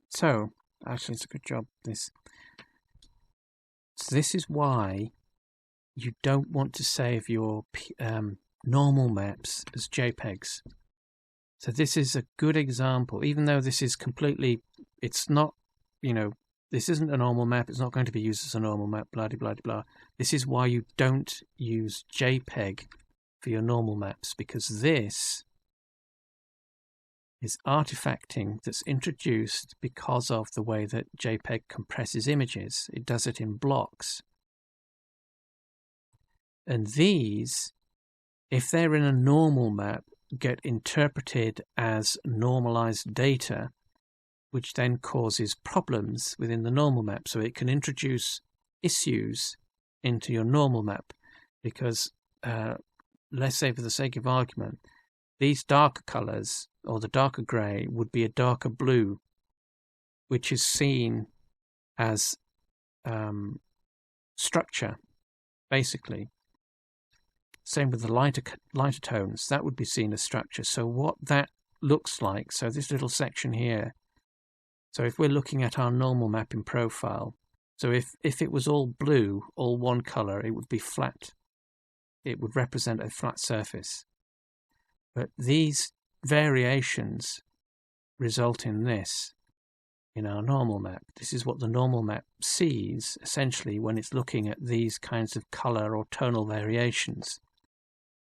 So actually, it's a good job. This is why you don't want to save your normal maps as JPEGs. So this is a good example, even though this is completely, it's not, this isn't a normal map. It's not going to be used as a normal map, blah, blah, blah, blah. This is why you don't use JPEG for your normal maps, because this is artifacting that's introduced because of the way that JPEG compresses images. It does it in blocks. And these, if they're in a normal map, get interpreted as normalized data, which then causes problems within the normal map. So it can introduce issues into your normal map because, let's say for the sake of argument, these darker colors or the darker gray would be a darker blue, which is seen as structure, basically. Same with the lighter tones, that would be seen as structure. So what that looks like, so this little section here, so if we're looking at our normal map in profile, so if it was all blue, all one color, it would be flat. It would represent a flat surface. But these variations result in this in our normal map. This is what the normal map sees, essentially, when it's looking at these kinds of color or tonal variations.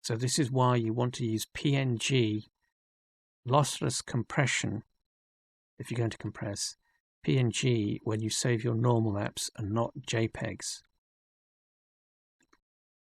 So this is why you want to use PNG, lossless compression, if you're going to compress PNG when you save your normal maps and not JPEGs.